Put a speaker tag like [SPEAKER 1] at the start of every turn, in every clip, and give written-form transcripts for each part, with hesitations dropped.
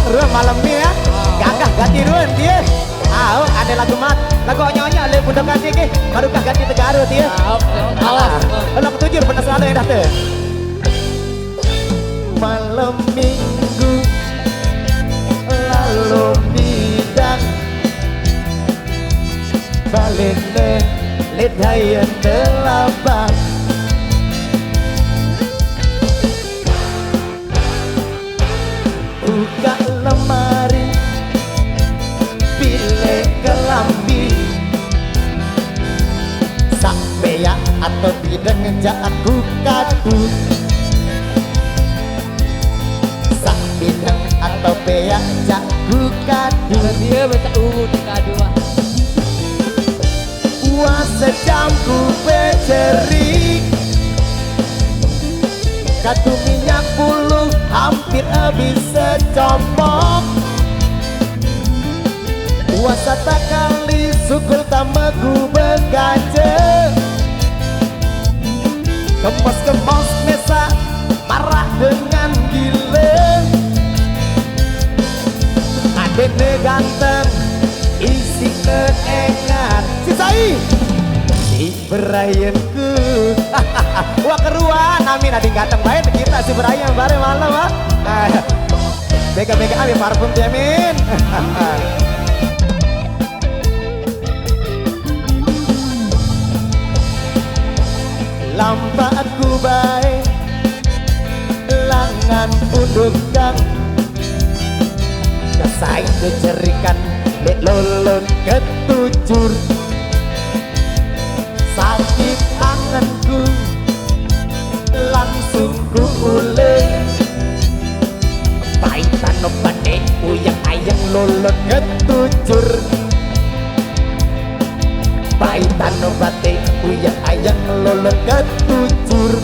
[SPEAKER 1] ruang malam ini ya. Gagah ganti ruang dia. Ada lagu mat, lagu nyonya le bunda ganti ke, baru ganti Tegaru dia. Awas. Lagu tujuh pernah selalu yang dah tu. Malam minggu lalu bidang balik lidayan delapan. Buka lemari pilih kelambi sampai ya atau tidak ngejak aku kadu sak bidang atau peyak jaku kadu
[SPEAKER 2] dia baca di kadu
[SPEAKER 1] wah sejamku becerik kadu minyak bulu hampir habis secompok puasa tak kali sukul tamaku begaje kemos-kemos mesa marah dengan gila adene ganteng isi keengan sisai si berayanku wah keruan amin adi ganteng baik kita si berayan bareng malam bega-bega ambil parfum dia min lampaku baik langan undukan kesai kecerikan lek lolon ketujur sakit anganku langsung ku uleng paitan opane uyang ayang lolon ketujur paitan obate uyang ayang lolon ketujur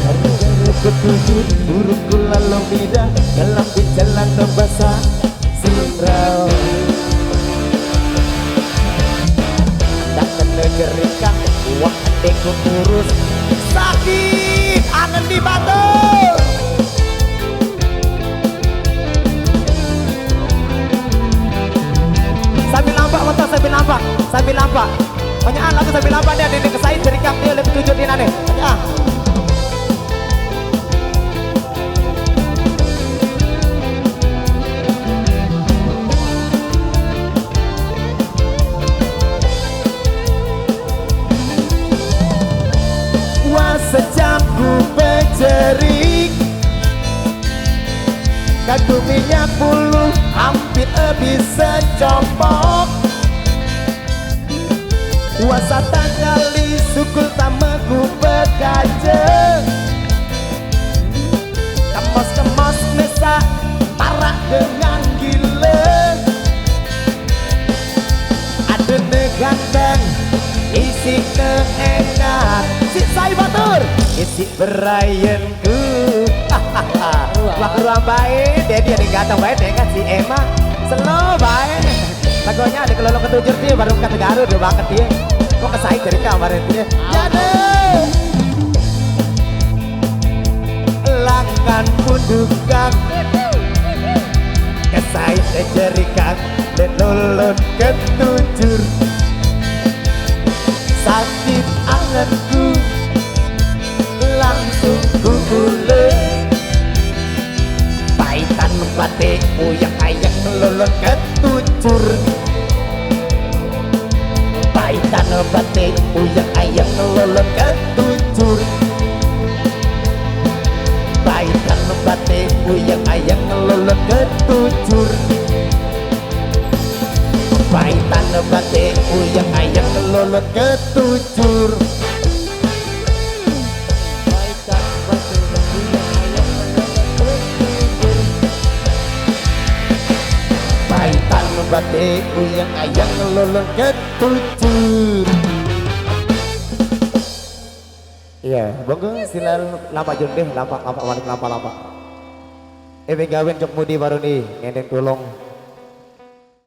[SPEAKER 1] gara-gara ketujur burungku lalu bida dalam jalan basah sirau tak kena gerikan wah adekku kurus sakit angan di batu sambil nampak banyakan lagu sambil nampak dia di kesain berikan dia lebih tujuh di nane wah sejam ku becerik kadu minyak bulu hampir habis secompok puasa tak kali sukul tamaku begaje kemos-kemos mesa marah dengan gila ada neganteng isi keengan si say batur isi berayanku wah keruang baik dia ganteng baik dia kan si Emma slow baik lagunya ada kelolong ketujur dia baru ke Tegaru dia banget dia kok kesait dari kamar dia jadi langkan pundukan kesait jerikan dan lolon ketujur sakit anganku langsung kukule paitan batik uyang ayang lolon ketujur paitan batik uyang ayang lolon ketujur paitan batik uyang ayang lolon ketujur paitan batik uyang ayang lolon ketujur batik uyang ayang lolong ketujur. Iya, bonggo silalu lama jundeh, lama balik lama. Gawen cok mudi baru nih, ngenden tulung.